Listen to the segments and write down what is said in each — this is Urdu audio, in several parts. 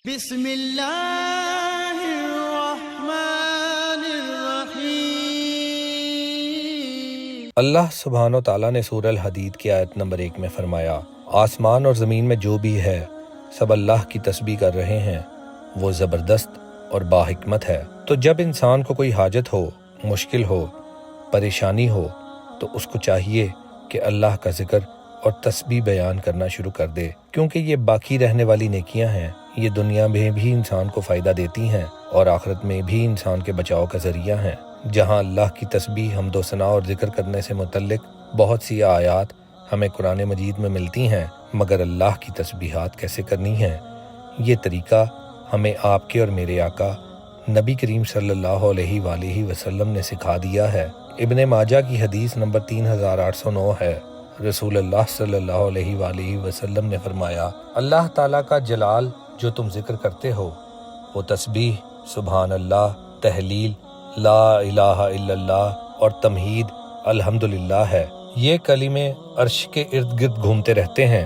بسم اللہ الرحمن الرحیم۔ اللہ سبحانہ و تعالیٰ نے سورہ الحدید کی آیت نمبر 1 میں فرمایا، آسمان اور زمین میں جو بھی ہے سب اللہ کی تسبیح کر رہے ہیں، وہ زبردست اور باحکمت ہے۔ تو جب انسان کو کوئی حاجت ہو، مشکل ہو، پریشانی ہو، تو اس کو چاہیے کہ اللہ کا ذکر اور تسبیح بیان کرنا شروع کر دے، کیونکہ یہ باقی رہنے والی نیکیاں ہیں۔ یہ دنیا میں بھی انسان کو فائدہ دیتی ہیں اور آخرت میں بھی انسان کے بچاؤ کا ذریعہ ہیں۔ جہاں اللہ کی تسبیح، حمد و ثنا اور ذکر کرنے سے متعلق بہت سی آیات ہمیں قرآن مجید میں ملتی ہیں، مگر اللہ کی تسبیحات کیسے کرنی ہیں، یہ طریقہ ہمیں آپ کے اور میرے آقا نبی کریم صلی اللہ علیہ وآلہ وسلم نے سکھا دیا ہے۔ ابن ماجہ کی حدیث نمبر 3809 ہے۔ رسول اللہ صلی اللہ علیہ وآلہ وسلم نے فرمایا، اللہ تعالیٰ کا جلال جو تم ذکر کرتے ہو وہ تسبیح، سبحان اللہ، تحلیل، لا الہ الا اللہ اور تمہید، الحمدللہ ہے۔ یہ کلمے عرش کے ارد گرد گھومتے رہتے ہیں،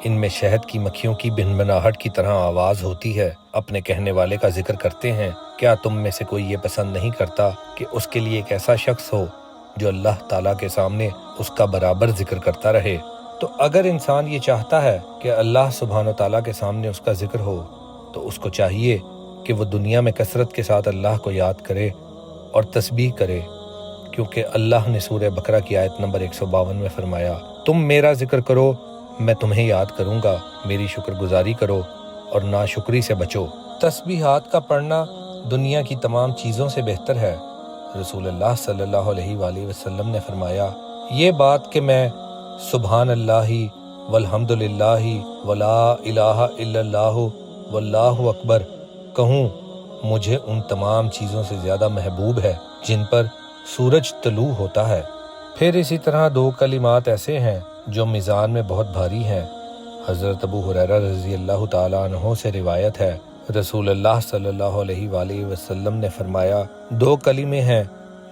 ان میں شہد کی مکھیوں کی بھنبھناہٹ کی طرح آواز ہوتی ہے، اپنے کہنے والے کا ذکر کرتے ہیں۔ کیا تم میں سے کوئی یہ پسند نہیں کرتا کہ اس کے لیے ایک ایسا شخص ہو جو اللہ تعالیٰ کے سامنے اس کا برابر ذکر کرتا رہے؟ تو اگر انسان یہ چاہتا ہے کہ اللہ سبحانہ و تعالیٰ کے سامنے اس کا ذکر ہو، تو اس کو چاہیے کہ وہ دنیا میں کثرت کے ساتھ اللہ کو یاد کرے اور تسبیح کرے، کیونکہ اللہ نے سورہ بقرہ کی آیت نمبر 152 میں فرمایا، تم میرا ذکر کرو میں تمہیں یاد کروں گا، میری شکر گزاری کرو اور ناشکری سے بچو۔ تسبیحات کا پڑھنا دنیا کی تمام چیزوں سے بہتر ہے۔ رسول اللہ صلی اللہ علیہ وآلہ وسلم نے فرمایا، یہ بات کہ میں سبحان اللہ والحمدللہ ولا الہ الا اللہ واللہ اکبر کہوں، مجھے ان تمام چیزوں سے زیادہ محبوب ہے جن پر سورج طلوع ہوتا ہے۔ پھر اسی طرح 2 کلمات ایسے ہیں جو میزان میں بہت بھاری ہیں۔ حضرت ابو ہریرہ رضی اللہ تعالیٰ عنہ سے روایت ہے، رسول اللہ صلی اللہ علیہ وآلہ وسلم نے فرمایا، 2 کلمے ہیں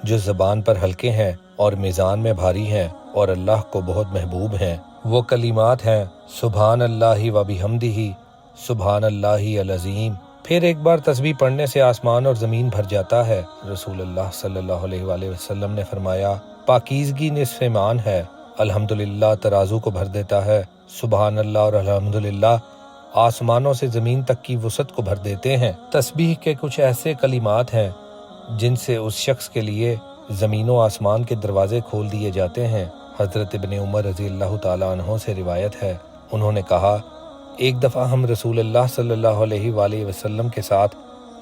جو زبان پر ہلکے ہیں اور میزان میں بھاری ہیں اور اللہ کو بہت محبوب ہیں۔ وہ کلمات ہیں سبحان اللہ و بحمدہ، سبحان اللہ العظیم۔ پھر ایک بار تسبیح پڑھنے سے آسمان اور زمین بھر جاتا ہے۔ رسول اللہ صلی اللہ علیہ وآلہ وسلم نے فرمایا، پاکیزگی نصف ایمان ہے۔ الحمدللہ ترازو کو بھر دیتا ہے، سبحان اللہ اور الحمدللہ آسمانوں سے زمین تک کی وسعت کو بھر دیتے ہیں۔ تسبیح کے کچھ ایسے کلمات ہیں جن سے اس شخص کے لیے زمین و آسمان کے دروازے کھول دیے جاتے ہیں۔ حضرت ابن عمر رضی اللہ تعالیٰ عنہ سے روایت ہے، انہوں نے کہا، ایک دفعہ ہم رسول اللہ صلی اللہ علیہ وآلہ وسلم کے ساتھ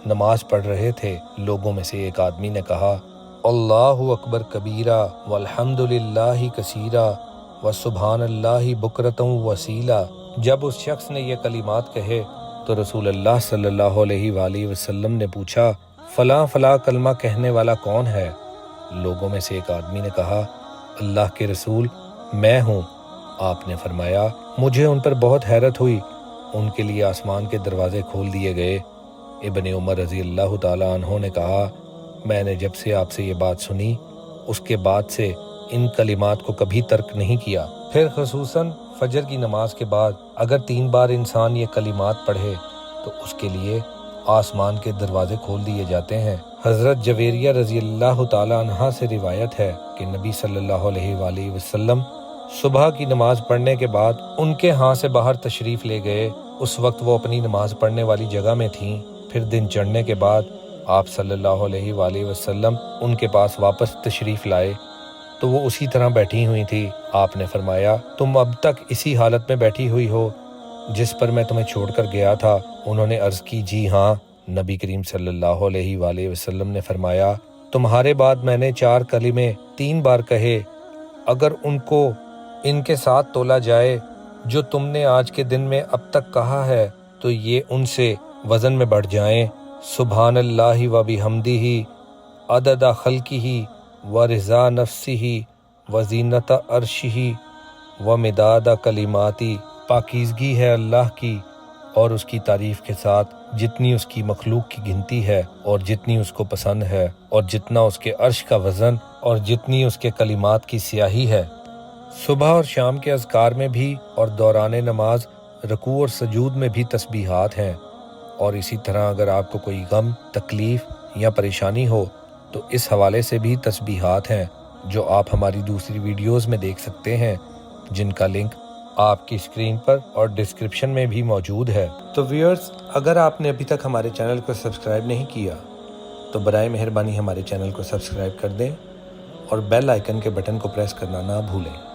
نماز پڑھ رہے تھے۔ لوگوں میں سے ایک آدمی نے کہا، اللہ اکبر کبیرہ والحمدللہ کثیرہ وسبحان اللہ بکرۃ وصیلا۔ جب اس شخص نے یہ کلمات کہے تو رسول اللہ صلی اللہ علیہ وآلہ وسلم نے پوچھا، فلاں فلاں کلمہ کہنے والا کون ہے؟ لوگوں میں سے ایک آدمی نے کہا، اللہ کے رسول میں ہوں۔ آپ نے فرمایا، مجھے ان پر بہت حیرت ہوئی، ان کے لیے آسمان کے دروازے کھول دیے گئے۔ ابن عمر رضی اللہ تعالیٰ عنہ نے کہا، میں نے جب سے آپ سے یہ بات سنی اس کے بعد سے ان کلمات کو کبھی ترک نہیں کیا۔ پھر خصوصاً فجر کی نماز کے بعد اگر 3 بار انسان یہ کلمات پڑھے تو اس کے لیے آسمان کے دروازے کھول دیے جاتے ہیں۔ حضرت جویریہ رضی اللہ تعالیٰ عنہ سے روایت ہے کہ نبی صلی اللہ علیہ وآلہ وسلم صبح کی نماز پڑھنے کے بعد ان کے ہاں سے باہر تشریف لے گئے۔ اس وقت وہ اپنی نماز پڑھنے والی جگہ میں تھیں۔ پھر دن چڑھنے کے بعد آپ صلی اللہ علیہ وآلہ وسلم ان کے پاس واپس تشریف لائے تو وہ اسی طرح بیٹھی ہوئی تھی۔ آپ نے فرمایا، تم اب تک اسی حالت میں بیٹھی ہوئی ہو جس پر میں تمہیں چھوڑ کر گیا تھا؟ انہوں نے عرض کی، جی ہاں۔ نبی کریم صلی اللہ علیہ وآلہ وسلم نے فرمایا، تمہارے بعد میں نے 4 کلمے 3 بار کہے، اگر ان کو ان کے ساتھ تولا جائے جو تم نے آج کے دن میں اب تک کہا ہے تو یہ ان سے وزن میں بڑھ جائیں، سبحان اللہ و بحمدہ عدد خلقہ و رضا نفسہ و زینت عرشہ و مداد کلماتی۔ پاکیزگی ہے اللہ کی اور اس کی تعریف کے ساتھ جتنی اس کی مخلوق کی گنتی ہے اور جتنی اس کو پسند ہے اور جتنا اس کے عرش کا وزن اور جتنی اس کے کلمات کی سیاہی ہے۔ صبح اور شام کے اذکار میں بھی اور دوران نماز رکوع اور سجود میں بھی تسبیحات ہیں۔ اور اسی طرح اگر آپ کو کوئی غم، تکلیف یا پریشانی ہو تو اس حوالے سے بھی تسبیحات ہیں جو آپ ہماری دوسری ویڈیوز میں دیکھ سکتے ہیں، جن کا لنک آپ کی اسکرین پر اور ڈسکرپشن میں بھی موجود ہے۔ تو ویورز، اگر آپ نے ابھی تک ہمارے چینل کو سبسکرائب نہیں کیا تو برائے مہربانی ہمارے چینل کو سبسکرائب کر دیں اور بیل آئیکن کے بٹن کو پریس کرنا نہ بھولیں۔